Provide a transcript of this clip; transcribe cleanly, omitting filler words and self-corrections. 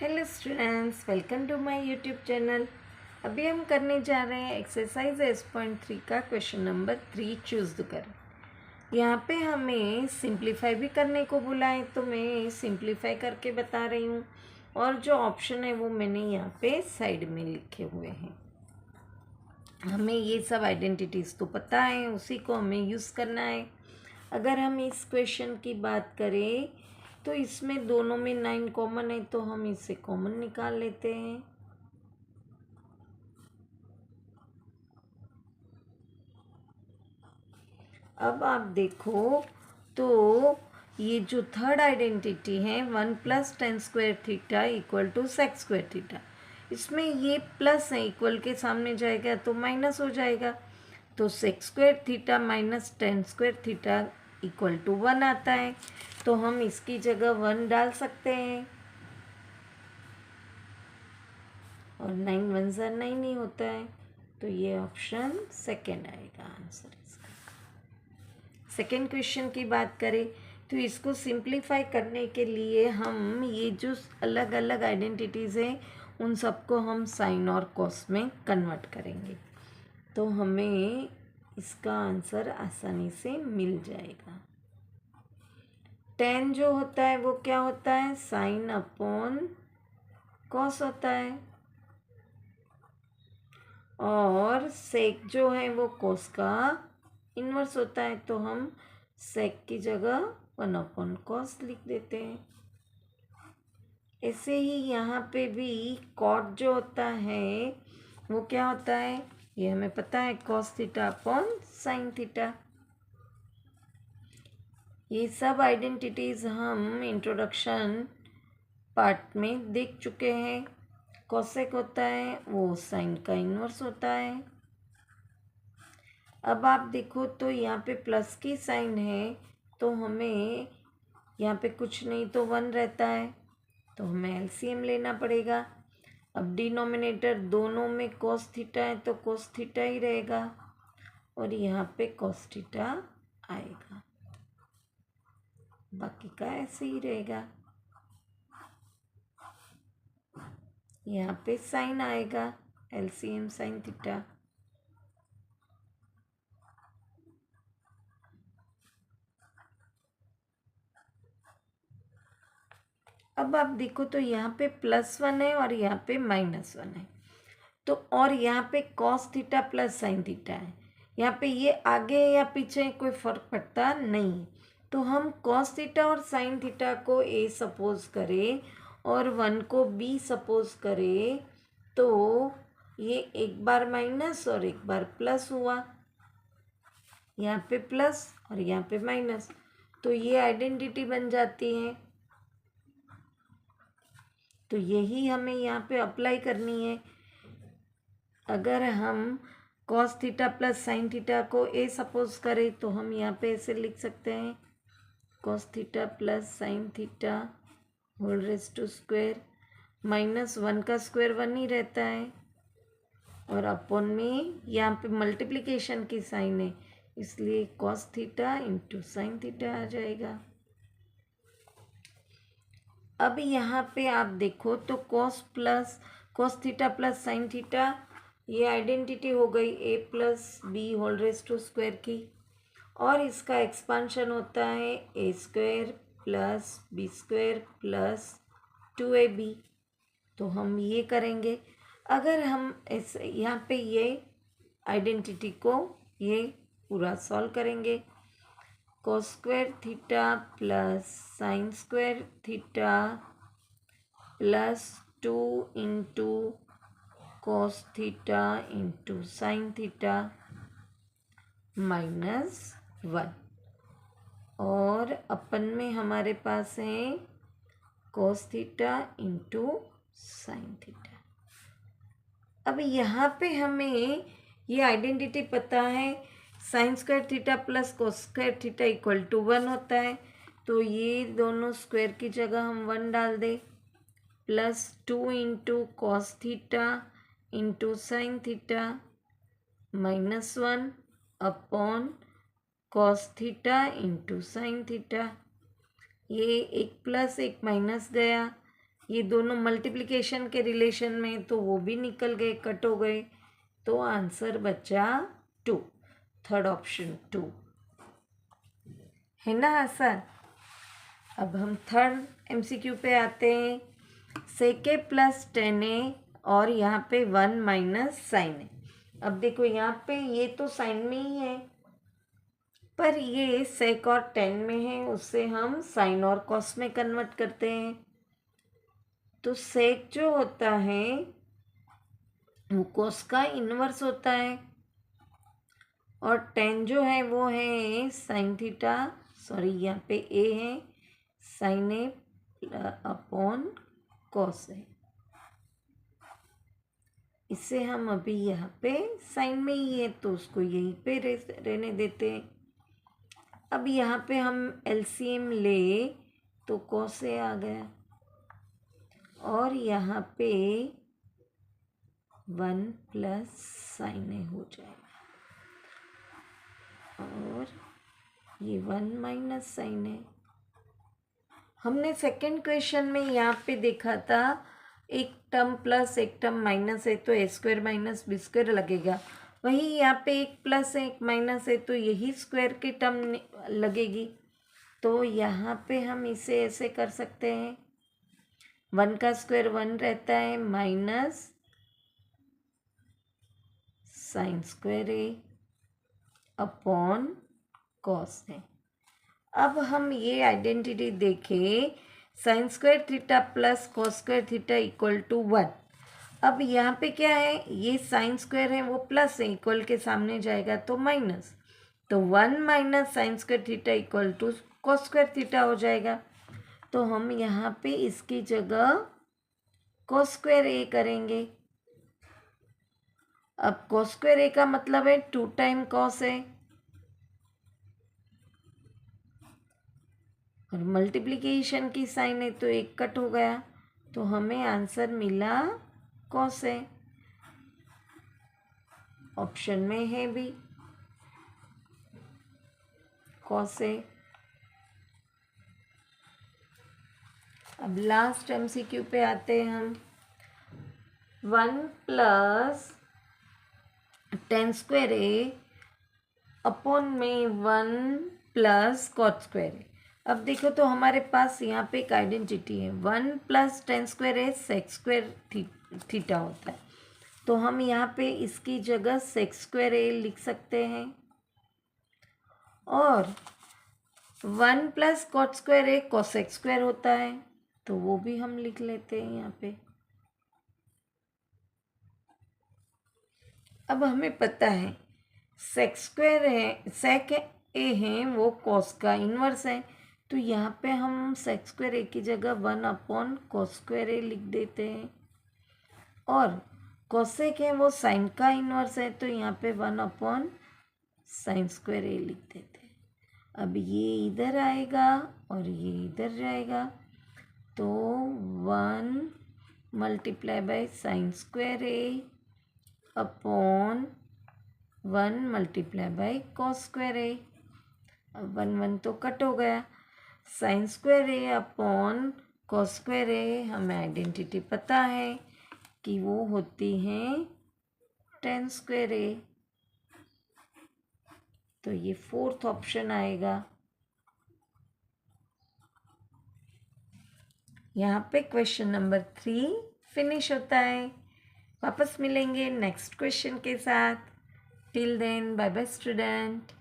Hello students, welcome to my YouTube channel. अभी हम करने जा रहे हैं एक्सरसाइज 8.3 का question number 3 choose the correct. यहाँ पे हमें सिंप्लीफाई भी करने को बोला है, तो मैं सिंप्लीफाई करके बता रही हूँ और जो ऑप्शन है वो मैंने यहाँ पे साइड में लिखे हुए हैं। हमें ये सब आइडेंटिटीज़ तो पता है, उसी को हमें यूज़ करना है। अगर हम इस क्वेश्चन की बात करें तो इसमें दोनों में 9 कॉमन है, तो हम इसे कॉमन निकाल लेते हैं। अब आप देखो तो ये जो थर्ड आइडेंटिटी है 1 + tan square theta equal to sec square theta, इसमें ये प्लस है, इक्वल के सामने जाएगा तो माइनस हो जाएगा। तो sec square theta minus tan square theta equal to 1 आता है, तो हम इसकी जगह 1 डाल सकते हैं और 9 × 1 = 9 ही होता है, तो ये ऑप्शन सेकेंड आएगा आंसर इसका। सेकेंड क्वेश्चन की बात करें तो इसको सिंप्लीफाई करने के लिए हम ये जो अलग अलग आइडेंटिटीज़ हैं उन सबको हम साइन और कॉस में कन्वर्ट करेंगे, तो हमें इसका आंसर आसानी से मिल जाएगा। tan जो होता है वो क्या होता है, साइन अपॉन कॉस होता है, और सेक जो है वो कॉस का इन्वर्स होता है, तो हम सेक की जगह 1/cos लिख देते हैं। ऐसे ही यहाँ पे भी कॉट जो होता है वो क्या होता है, ये हमें पता है, cos theta upon sine theta. ये सब आइडेंटिटीज़ हम इंट्रोडक्शन पार्ट में देख चुके हैं। कॉसेक होता है वो साइन का इन्वर्स होता है। अब आप देखो तो यहाँ पे प्लस की साइन है, तो हमें यहाँ पे कुछ नहीं तो 1 रहता है, तो हमें एलसीएम लेना पड़ेगा। अब डिनोमिनेटर दोनों में cos थीटा है तो cos थीटा ही रहेगा और यहाँ पे cos थीटा आएगा, बाकी का ऐसे ही रहेगा। यहाँ पे साइन आएगा, एलसीएम साइन थीटा। अब आप देखो तो यहाँ पे +1 है और यहाँ पे -1 है, तो और यहाँ पे cos theta plus sine theta है। यहाँ पे ये आगे या पीछे कोई फ़र्क पड़ता नहीं, तो हम cos थीटा और साइन थीटा को A सपोज करें और 1 को B सपोज करें, तो ये एक बार माइनस और एक बार प्लस हुआ, यहाँ पे प्लस और यहाँ पे माइनस, तो ये आइडेंटिटी बन जाती है। तो यही हमें यहाँ पे अप्लाई करनी है। अगर हम cos theta plus sine theta को A सपोज करें तो हम यहाँ पे ऐसे लिख सकते हैं, cos theta plus sine theta whole raise to square, -1 का स्क्वायर 1 ही रहता है, और अपॉन में यहाँ पे मल्टीप्लिकेशन की साइन है, इसलिए cos theta into sine theta आ जाएगा। अब यहाँ पे आप देखो तो cos theta plus sine theta, ये आइडेंटिटी हो गई A + B whole raise to square की, और इसका एक्सपांशन होता है A² + B² + 2AB, तो हम ये करेंगे। अगर हम ऐसे यहाँ पे ये आइडेंटिटी को ये पूरा सॉल्व करेंगे, cos² theta plus sin² theta plus 2 into cos theta into sine theta -1, और अपन में हमारे पास है cos theta into sine theta. अब यहाँ पे हमें ये आइडेंटिटी पता है, sin² theta plus cos² theta equal to 1 होता है, तो ये दोनों स्क्वायर की जगह हम 1 डाल दें, +2 into cos theta into sine theta -1 upon cos theta into sine theta. ये एक प्लस एक माइनस गया, ये दोनों मल्टीप्लिकेशन के रिलेशन में, तो वो भी निकल गए, कट हो गए। तो आंसर बचा 2, थर्ड ऑप्शन 2 है ना आंसर। अब हम थर्ड एमसीक्यू पे आते हैं। सेक ए प्लस 10a और यहाँ पे 1 माइनस साइन है। अब देखो यहाँ पे ये तो साइन में ही है, पर ये सेक और 10 में है, उससे हम साइन और कॉस में कन्वर्ट करते हैं। तो सेक जो होता है वो कॉस का इन्वर्स होता है, और 10 जो है वो है साइन थीटा, सॉरी यहाँ पे ए है, साइन ए अपॉन कॉस है। इससे हम अभी यहाँ पे साइन में ही है तो उसको यहीं पे रहने देते हैं। अब यहाँ पे हम एलसीएम ले तो कॉस ए आ गया, और यहाँ पे 1 प्लस साइन ए हो जाएगा, और ये 1 माइनस साइन ए। हमने सेकंड क्वेश्चन में यहाँ पे देखा था एक टर्म प्लस एक टर्म माइनस है तो ए स्क्वायर माइनस बी स्क्वायर लगेगा। वही यहाँ पे एक प्लस है एक माइनस है तो यही स्क्वायर की टर्म लगेगी। तो यहाँ पे हम इसे ऐसे कर सकते हैं, 1 का स्क्वायर 1 रहता है, minus sine square A upon cos है। अब हम ये आइडेंटिटी देखें, sine square theta plus cos square theta equal to 1। अब यहाँ पे क्या है, ये साइन स्क्वायर है वो प्लस है, इक्वल के सामने जाएगा तो माइनस, तो 1 minus sine square theta equal to cos square theta हो जाएगा। तो हम यहाँ पे इसकी जगह कॉस स्क्वायर ए करेंगे। अब कॉस स्क्वायर ए का मतलब है 2 टाइम कॉस है, और मल्टीप्लिकेशन की साइन है तो एक कट हो गया, तो हमें आंसर मिला कॉस है। ऑप्शन में है भी कॉस है। अब लास्ट एमसीक्यू पे आते हैं हम। 1 प्लस 10 स्क्वायर ए अपॉन में 1 प्लस कॉट स्क्वायर है। अब देखो तो हमारे पास यहाँ पे एक आइडेंटिटी है, 1 प्लस 10 स्क्वायर है सेक स्क्वायर थीटा होता है, तो हम यहाँ पे इसकी जगह सेक स्क्वायर ए लिख सकते हैं, और 1 प्लस कॉट स्क्वायर ए कोसेक स्क्वायर होता है तो वो भी हम लिख लेते हैं यहाँ पे। अब हमें पता है सेक स्क्वायर है, सेक ए है वो कॉस का इन्वर्स है, तो यहाँ पे हम सेक स्क्वायर ए की जगह 1 अपॉन कॉस स्क्वायर ए लिख देते हैं, और कोसेक है वो साइन का इन्वर्स है तो यहाँ पे 1 अपॉन साइन स्क्वायर ए लिख देते हैं। अब ये इधर आएगा और ये इधर जाएगा, तो 1 multiply by sine square A upon 1 multiply by cos square A. अब 1 1 तो कट हो गया, sine square A upon cos square A हमें आइडेंटिटी पता है कि वो होती हैं टेन स्क्वायर ए, तो ये फोर्थ ऑप्शन आएगा। यहाँ पे क्वेश्चन नंबर 3 फिनिश होता है। वापस मिलेंगे नेक्स्ट क्वेश्चन के साथ। Till then bye bye student.